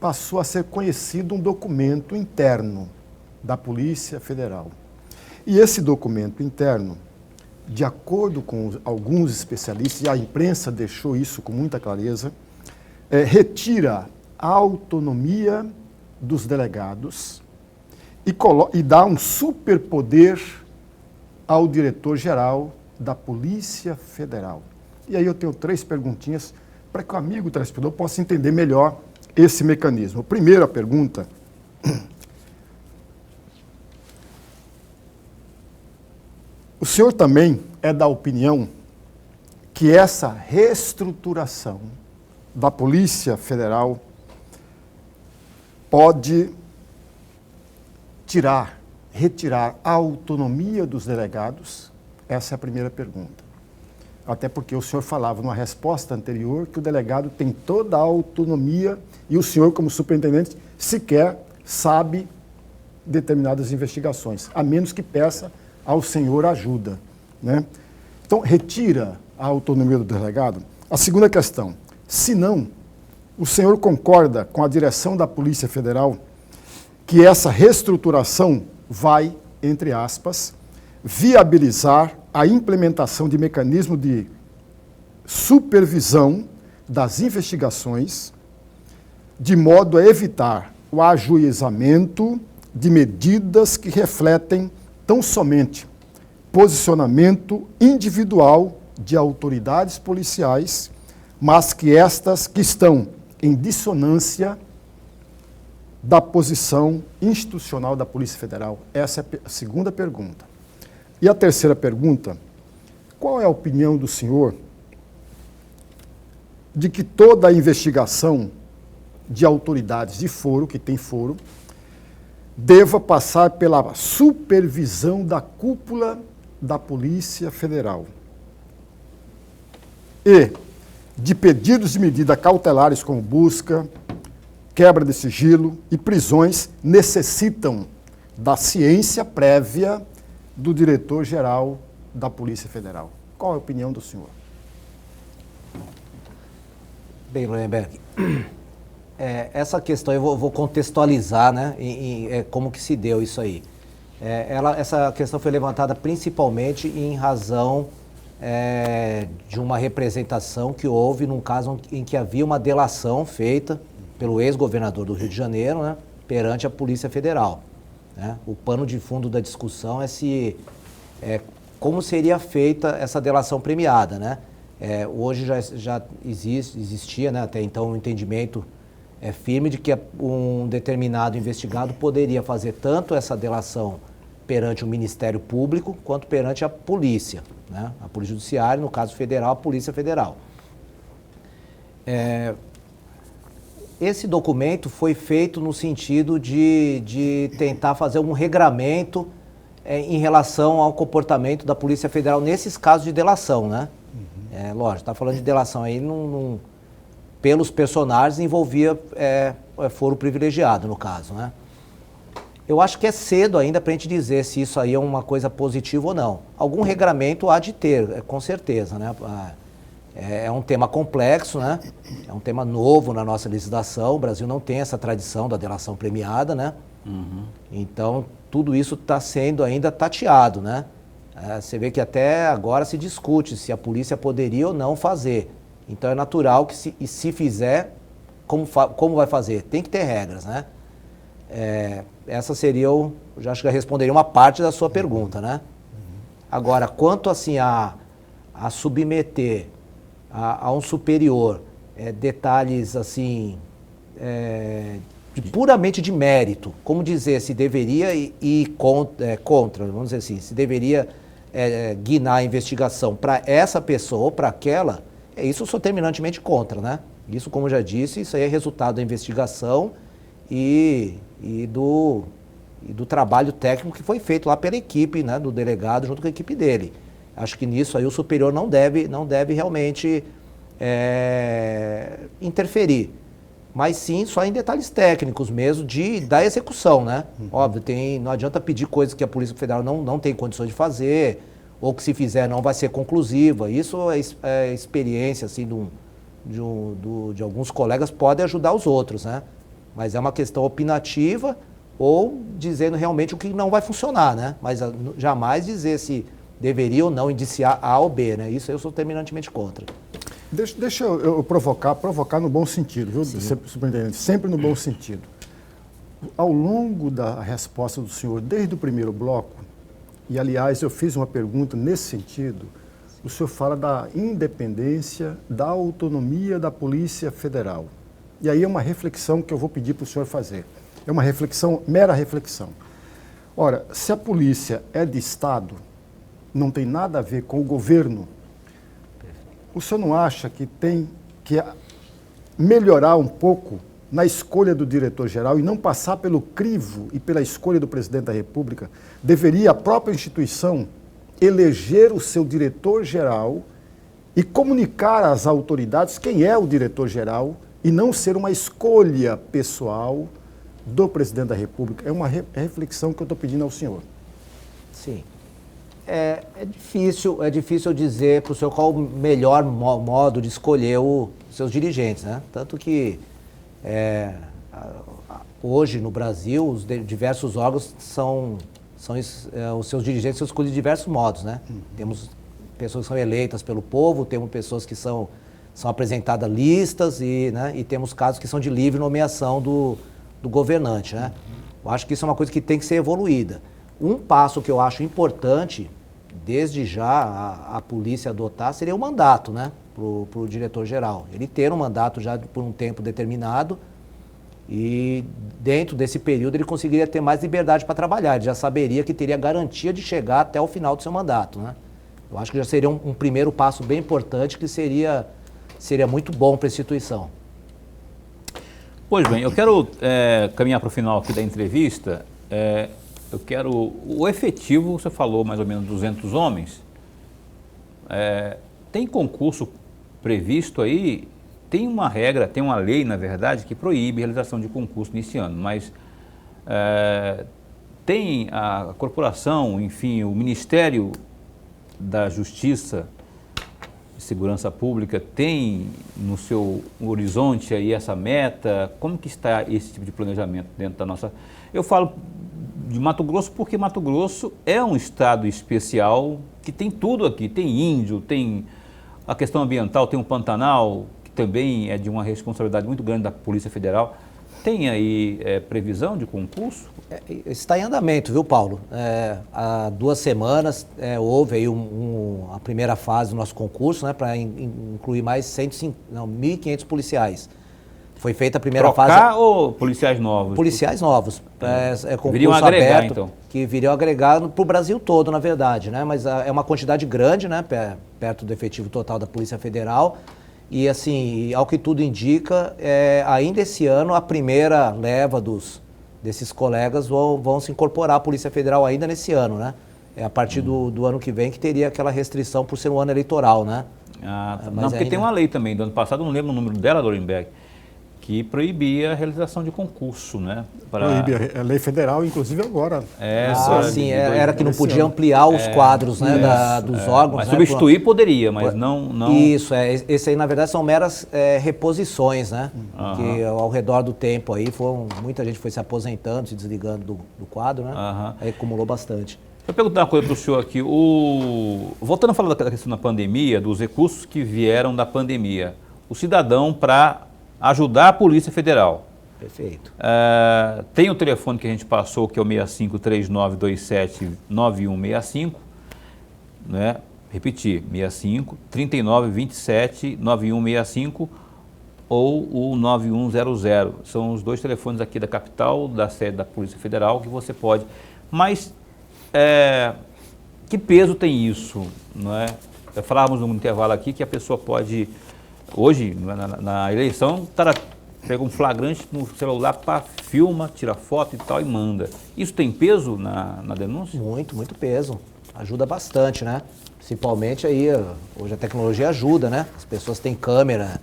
passou a ser conhecido um documento interno da Polícia Federal. E esse documento interno, de acordo com alguns especialistas, e a imprensa deixou isso com muita clareza, retira a autonomia dos delegados e dá um superpoder ao diretor-geral da Polícia Federal. E aí eu tenho 3 perguntinhas para que o amigo telespectador possa entender melhor esse mecanismo. Primeira pergunta: o senhor também é da opinião que essa reestruturação da Polícia Federal pode retirar a autonomia dos delegados? Essa é a primeira pergunta. Até porque o senhor falava numa resposta anterior que o delegado tem toda a autonomia e o senhor, como superintendente, sequer sabe determinadas investigações, a menos que peça ao senhor ajuda, né? Então, retira a autonomia do delegado. A segunda questão: se não, o senhor concorda com a direção da Polícia Federal que essa reestruturação vai, entre aspas, viabilizar a implementação de mecanismo de supervisão das investigações, de modo a evitar o ajuizamento de medidas que refletem tão somente posicionamento individual de autoridades policiais, mas que estas que estão em dissonância da posição institucional da Polícia Federal? Essa é a segunda pergunta. E a terceira pergunta: qual é a opinião do senhor de que toda a investigação de autoridades de foro, que tem foro, deva passar pela supervisão da cúpula da Polícia Federal? E de pedidos de medida cautelares como busca, quebra de sigilo e prisões necessitam da ciência prévia do diretor-geral da Polícia Federal? Qual é a opinião do senhor? Bem, Lorenberg, essa questão eu vou contextualizar, né, como que se deu isso aí. Essa questão foi levantada principalmente em razão de uma representação que houve num caso em que havia uma delação feita pelo ex-governador do Rio de Janeiro, né, perante a Polícia Federal. Né? O pano de fundo da discussão como seria feita essa delação premiada. Né? Hoje já existia, né, até então, um entendimento firme de que um determinado investigado poderia fazer tanto essa delação perante o Ministério Público quanto perante a polícia, né? A Polícia Judiciária, no caso federal, a Polícia Federal. Esse documento foi feito no sentido de tentar fazer um regramento em relação ao comportamento da Polícia Federal nesses casos de delação, né? Lógico, está falando de delação aí, pelos personagens envolvia foro privilegiado, no caso, né? Eu acho que é cedo ainda para a gente dizer se isso aí é uma coisa positiva ou não. Algum regramento há de ter, com certeza, né? É um tema complexo, né? É um tema novo na nossa legislação. O Brasil não tem essa tradição da delação premiada, né? Então, tudo isso está sendo ainda tateado, né? Você vê que até agora se discute se a polícia poderia ou não fazer. Então, é natural que se fizer, como vai fazer? Tem que ter regras, né? Essa seria, já acho que eu responderia uma parte da sua pergunta, né? Agora, quanto assim a submeter a um superior detalhes assim puramente de mérito, como dizer se deveria ir contra, vamos dizer assim, se deveria guinar a investigação para essa pessoa ou para aquela, isso eu sou terminantemente contra, né? Isso, como eu já disse, isso aí é resultado da investigação e do trabalho técnico que foi feito lá pela equipe, né, do delegado junto com a equipe dele. Acho que nisso aí o superior não deve realmente interferir, mas sim só em detalhes técnicos mesmo da execução, né? Óbvio, não adianta pedir coisas que a Polícia Federal não tem condições de fazer, ou que se fizer não vai ser conclusiva. Isso é experiência assim, de alguns colegas, pode ajudar os outros, né? Mas é uma questão opinativa ou dizendo realmente o que não vai funcionar, né? Mas jamais dizer se deveria ou não indiciar A ou B, né? Isso eu sou terminantemente contra. Deixa eu provocar no bom sentido, viu, superintendente? Sempre no bom sentido. Ao longo da resposta do senhor, desde o primeiro bloco, e aliás eu fiz uma pergunta nesse sentido, o senhor fala da independência, da autonomia da Polícia Federal. E aí é uma reflexão que eu vou pedir para o senhor fazer. É uma reflexão, mera reflexão. Ora, se a polícia é de Estado, não tem nada a ver com o governo, o senhor não acha que tem que melhorar um pouco na escolha do diretor-geral e não passar pelo crivo e pela escolha do presidente da República? Deveria a própria instituição eleger o seu diretor-geral e comunicar às autoridades quem é o diretor-geral e não ser uma escolha pessoal do presidente da República? É uma reflexão que eu estou pedindo ao senhor. Sim. É difícil dizer para o senhor qual o melhor modo de escolher os seus dirigentes, né? Tanto que hoje no Brasil os diversos órgãos os seus dirigentes são escolhidos de diversos modos, né? Temos pessoas que são eleitas pelo povo, temos pessoas que são apresentadas listas e temos casos que são de livre nomeação do governante, né? Eu acho que isso é uma coisa que tem que ser evoluída. Um passo que eu acho importante, desde já, a polícia adotar, seria o mandato, né, para o diretor-geral. Ele ter um mandato já por um tempo determinado e dentro desse período ele conseguiria ter mais liberdade para trabalhar. Ele já saberia que teria garantia de chegar até o final do seu mandato, né? Eu acho que já seria um primeiro passo bem importante que seria muito bom para a instituição. Pois bem, eu quero caminhar para o final aqui da entrevista. Eu quero o efetivo, você falou mais ou menos 200 homens. Tem concurso previsto aí? Tem uma regra, tem uma lei, na verdade, que proíbe a realização de concurso nesse ano, mas tem a corporação, enfim, o Ministério da Justiça e Segurança Pública tem no seu horizonte aí essa meta? Como que está esse tipo de planejamento dentro da nossa... Eu falo de Mato Grosso porque Mato Grosso é um estado especial que tem tudo aqui, tem índio, tem a questão ambiental, tem um Pantanal, que também é de uma responsabilidade muito grande da Polícia Federal. Tem aí previsão de concurso? Está em andamento, viu, Paulo? Há 2 semanas houve aí a primeira fase do nosso concurso, né, para incluir mais 1.500 policiais. Foi feita a primeira fase. Trocar ou policiais novos? Policiais novos. Concurso viriam agregar, aberto, então. que viriam agregar para o Brasil todo, na verdade, né? Mas é uma quantidade grande, né? Perto do efetivo total da Polícia Federal. E assim, ao que tudo indica, ainda esse ano a primeira leva desses colegas vão se incorporar à Polícia Federal ainda nesse ano, né? É a partir do ano que vem que teria aquela restrição por ser um ano eleitoral, né? Não, porque tem uma lei também, do ano passado, eu não lembro o número dela, Lorenberg, que proibia a realização de concurso, né? Proíbe, é lei federal, inclusive agora. Sim, era que não podia ampliar os quadros, né, dos órgãos. Mas né, substituir poderia, mas não... Isso, esse aí na verdade são meras reposições, né? Que ao redor do tempo aí, muita gente foi se aposentando, se desligando do quadro, né? Aí acumulou bastante. Vou perguntar uma coisa para o senhor aqui. Voltando a falar da questão da pandemia, dos recursos que vieram da pandemia, o cidadão para ajudar a Polícia Federal. Perfeito. Tem o telefone que a gente passou, que é o 6539279165, né? Repetir, 65-3927-9165 ou o 9100. São os 2 telefones aqui da capital, da sede da Polícia Federal, que você pode... Mas que peso tem isso, não é? Falávamos no intervalo aqui que a pessoa pode... Hoje, na eleição, o cara pega um flagrante no celular, filma, tira foto e tal e manda. Isso tem peso na denúncia? Muito, muito peso. Ajuda bastante, né? Principalmente aí, hoje a tecnologia ajuda, né? As pessoas têm câmera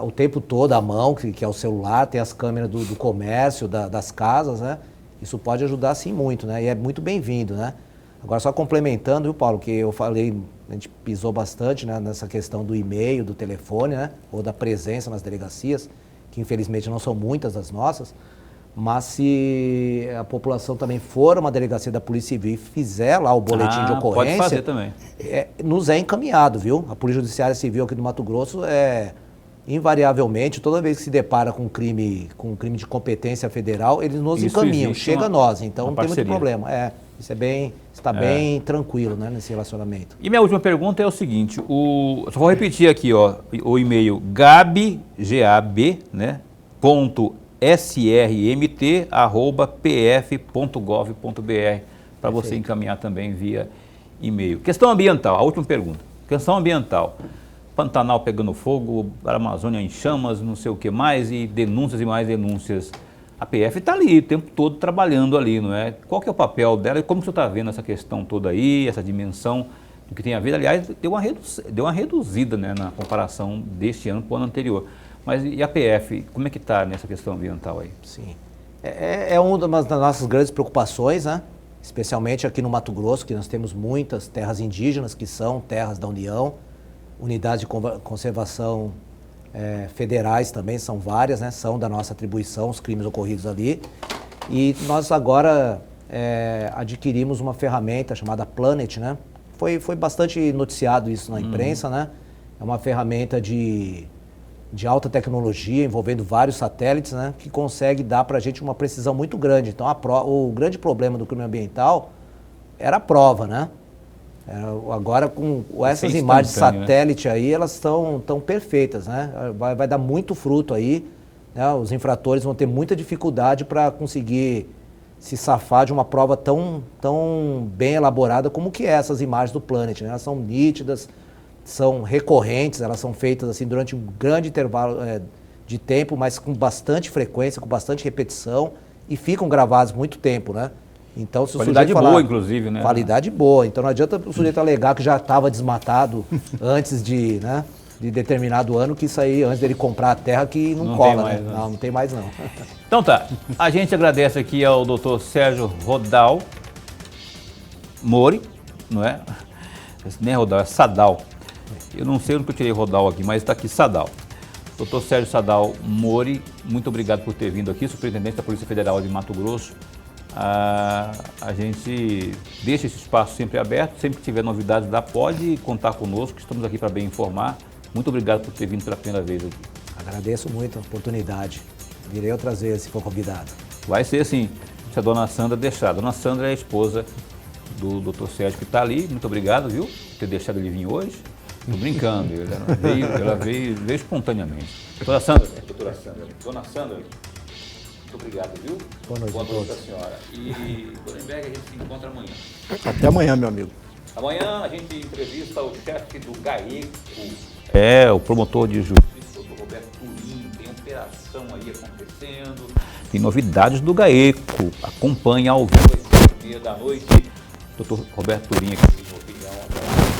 o tempo todo à mão, que é o celular, tem as câmeras do comércio, das casas, né? Isso pode ajudar sim muito, né? E é muito bem-vindo, né? Agora, só complementando, viu, Paulo, que eu falei, a gente pisou bastante, né, nessa questão do e-mail, do telefone, né, ou da presença nas delegacias, que infelizmente não são muitas das nossas, mas se a população também for a uma delegacia da Polícia Civil e fizer lá o boletim de ocorrência, pode fazer também. Nos é encaminhado, viu? A Polícia Judiciária Civil aqui do Mato Grosso invariavelmente, toda vez que se depara com um crime de competência federal, eles nos encaminham, chega a nós, então não tem muito problema. Isso está bem tranquilo, né, nesse relacionamento. E minha última pergunta é o seguinte, só vou repetir aqui, ó, o e-mail gab, né, .srmt@pf.gov.br para você encaminhar também via e-mail. Questão ambiental, a última pergunta. Questão ambiental. Pantanal pegando fogo, a Amazônia em chamas, não sei o que mais, e denúncias e mais denúncias. A PF está ali o tempo todo trabalhando ali, não é? Qual que é o papel dela e como que você está vendo essa questão toda aí, essa dimensão do que tem a ver? Aliás, deu uma reduzida, né, na comparação deste ano para o ano anterior. Mas e a PF, como é que está nessa questão ambiental aí? Sim, é uma das nossas grandes preocupações, né? Especialmente aqui no Mato Grosso, que nós temos muitas terras indígenas que são terras da União, unidades de conservação federais também, são várias, né? São da nossa atribuição os crimes ocorridos ali. E nós agora adquirimos uma ferramenta chamada Planet, né? Foi bastante noticiado isso na imprensa, né? É uma ferramenta de alta tecnologia, envolvendo vários satélites, né? Que consegue dar para a gente uma precisão muito grande. Então, o grande problema do crime ambiental era a prova, né? Agora, com essas imagens de satélite aí, elas estão perfeitas, né? Vai dar muito fruto aí, né? Os infratores vão ter muita dificuldade para conseguir se safar de uma prova tão bem elaborada como que é essas imagens do Planet, né? Elas são nítidas, são recorrentes, elas são feitas assim durante um grande intervalo de tempo, mas com bastante frequência, com bastante repetição e ficam gravadas muito tempo, né? Então, se o qualidade boa, inclusive, né? Qualidade boa. Então não adianta o sujeito alegar que já estava desmatado antes de determinado ano, que isso aí, antes dele comprar a terra, que não cola, né? Não tem mais não. Então tá, a gente agradece aqui ao Dr. Sérgio Rodal Mori, não é? Nem é Rodal, é Sadal. Eu não sei onde eu tirei Rodal aqui, mas está aqui Sadal. Dr. Sérgio Sadal Mori, muito obrigado por ter vindo aqui, superintendente da Polícia Federal de Mato Grosso. A gente deixa esse espaço sempre aberto, sempre que tiver novidades lá, pode contar conosco, estamos aqui para bem informar, Muito obrigado por ter vindo pela primeira vez aqui. Agradeço muito a oportunidade. Virei outras vezes, se for convidado. Vai ser assim, se a dona Sandra deixar. A dona Sandra é a esposa do Dr. Sérgio que está ali. Muito obrigado, viu, por ter deixado ele vir hoje. Estou brincando, ela veio espontaneamente. Dona Sandra, dona Sandra, muito obrigado, viu? Boa noite a todos. Senhora. E Goldenberg, a gente se encontra amanhã. Até amanhã, meu amigo. Amanhã a gente entrevista o chefe do GAECO. É, o promotor de justiça, o Dr. Roberto Turim. Tem operação aí acontecendo. Tem novidades do GAECO. Acompanhe ao vivo às 7h30 da noite. Dr. Roberto Turim aqui no Opinião.